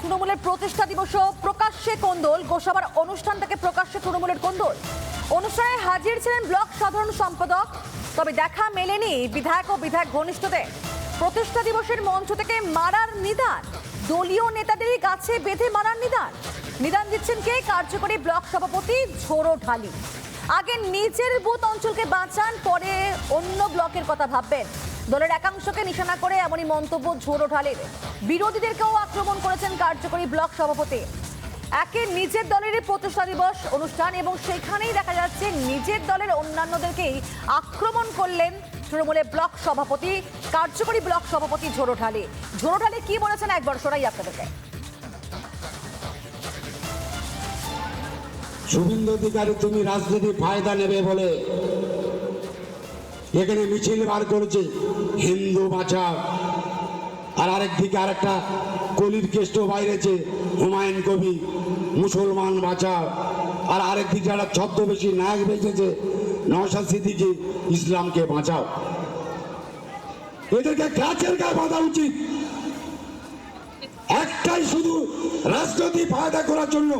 তৃণমূলের প্রতিষ্ঠা দিবস প্রকাশ্যে কোন্দল, গোসাবার অনুষ্ঠান থেকে প্রকাশ্যে তৃণমূলের কোন্দল। অনুষ্ঠানে হাজির ছিলেন ব্লক সাধারণ সম্পাদক, তবে দেখা মেলেনি বিধায়ক ও বিধায়ক ঘনিষ্ঠদের। প্রতিষ্ঠা দিবসের মঞ্চ থেকে মারার নিদান, দলীয় নেতাদেরই গাছে বেঁধে মারার নিদান দিচ্ছেন কে? কার্যকরী ব্লক সভাপতি ঝোড়ো ঢালি। আগে নিজের বুথ অঞ্চলকে বাঁচান, পরে অন্য ব্লকের কথা ভাববেন। দলের একাংশকে নিশানা করে এমনই মন্তব্য ঝোড়ো ঢালির। বিরোধীদেরকেও আক্রমণ করেছেন কার্যকরী ব্লক সভাপতি। একে নিজের দলের প্রতিষ্ঠা দিবস অনুষ্ঠান এবং সেখানেই দেখা যাচ্ছে নিজের দলের অন্যান্যদেরকেই আক্রমণ করলেন তৃণমূলের ব্লক সভাপতি, কার্যকরী ব্লক সভাপতি ঝোড়ো ঢালি। ঝোড়ো ঢালি কি বলেছেন একবার শোনাই আপনাদেরকে। শুভেন্দু অধিকারী তুমি রাজনীতি ফায়দা নেবে বলে এখানে মিছিল বার করেছে হিন্দু বাঁচাও, আর আরেকদিকে আরেকটা কলির কেষ্ট বাইরেছে হুমায়ুন কবি মুসলমান বাঁচাও, আর আরেকদিকে একটা ছদ্মবেশী নায়ক বেঁচেছে নওশাদ সিদ্দিকী ইসলামকে বাঁচাও। এদেরকে গাছের গায়ে বাঁধা উচিত। একটাই শুধু রাজনৈতিক ফায়দা করার জন্য,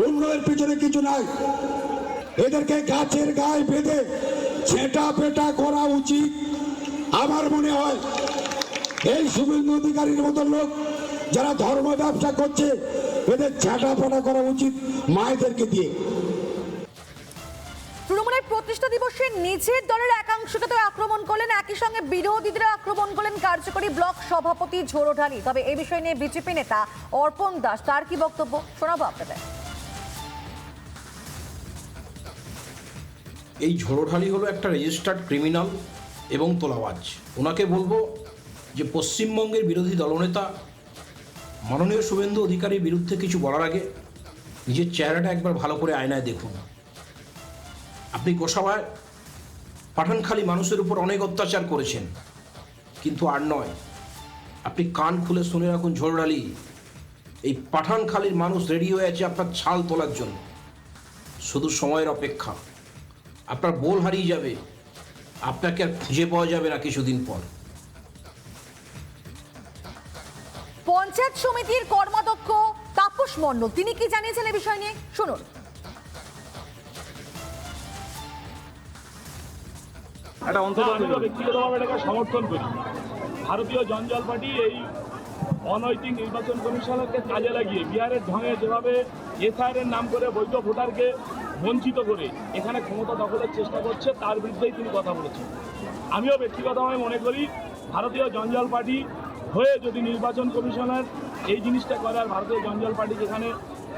অন্যের পিছনে কিছু নাই। এদেরকে গাছের গায়ে বেঁধে ছেঁটা পেটা করা উচিত। আমার মনে হয় এই শুভেন্দু অধিকারীর মতো লোক যারা ধর্ম ব্যবসা করছে এদের ছেঁটা পেটা করা উচিত মায়েদেরকে দিয়ে। তৃণমূলের প্রতিষ্ঠা দিবসে নিজের দলের একাংশকে তো আক্রমণ করলেন, একই সঙ্গে বিরোধীদের আক্রমণ করলেন কার্যকরী ব্লক সভাপতি ঝোড়ো ঢালি। তবে এই বিষয় নিয়ে বিজেপি নেতা অর্পণ দাস তার কি বক্তব্য শোনাবো আপনাদের। এই ঝোড়ো ঢালি হলো একটা রেজিস্টার্ড ক্রিমিনাল এবং তোলাবাজ। ওনাকে বলবো যে পশ্চিমবঙ্গের বিরোধী দলনেতা মাননীয় শুভেন্দু অধিকারীর বিরুদ্ধে কিছু বলার আগে নিজের চেহারাটা একবার ভালো করে আয়নায় দেখুন। আপনি গোসাবায় পাঠানখালী মানুষের উপর অনেক অত্যাচার করেছেন, কিন্তু আর নয়। আপনি কান খুলে শুনে রাখুন ঝোড়ো ঢালি, এই পাঠানখালীর মানুষ রেডি হয়ে আছে আপনার ছাল তোলার জন্য। শুধু সময়ের অপেক্ষা। আপনার বোল হারিয়ে যাবে, আপনাকে আর খুঁজে পাওয়া যাবে না কিছুদিন পর। পঞ্চায়েত সমিতির কর্মাধ্যক্ষ তাপস মণ্ডল তিনি কি জানিয়েছেন এই বিষয় নিয়ে শুনুন। ব্যক্তিগতভাবে এটাকে সমর্থন করি। ভারতীয় জনজাল পার্টি এই অনৈতিক নির্বাচন কমিশনকে কাজে লাগিয়ে বিহারের ঢঙে যেভাবে এসআইআর নাম করে বৈধ ভোটারকে বঞ্চিত করে এখানে ক্ষমতা দখলের চেষ্টা করছে, তার বিরুদ্ধেই তিনি কথা বলেছেন। আমিও ব্যক্তিগতভাবে মনে করি ভারতীয় জনজাল পার্টি হয়ে যদি নির্বাচন কমিশনের এই জিনিসটা করে, আর ভারতীয় জনজাল পার্টি যেখানে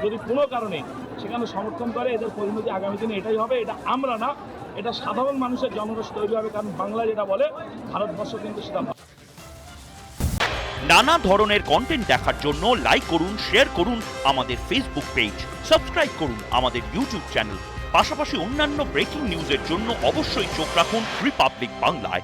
যদি কোনো কারণে সেখানে সমর্থন করে, এদের পরিণতি আগামী দিনে এটাই হবে। এটা আমরা না, এটা সাধারণ মানুষের জনরোষ তৈরি হবে। কারণ বাংলা যেটা বলে, ভারতবর্ষ কিন্তু সেটা। নানা ধরনের কন্টেন্ট দেখার জন্য লাইক করুন, শেয়ার করুন আমাদের ফেসবুক পেজ, সাবস্ক্রাইব করুন আমাদের ইউটিউব চ্যানেল। পাশাপাশি অন্যান্য ব্রেকিং নিউজের জন্য অবশ্যই চোখ রাখুন রিপাবলিক বাংলায়।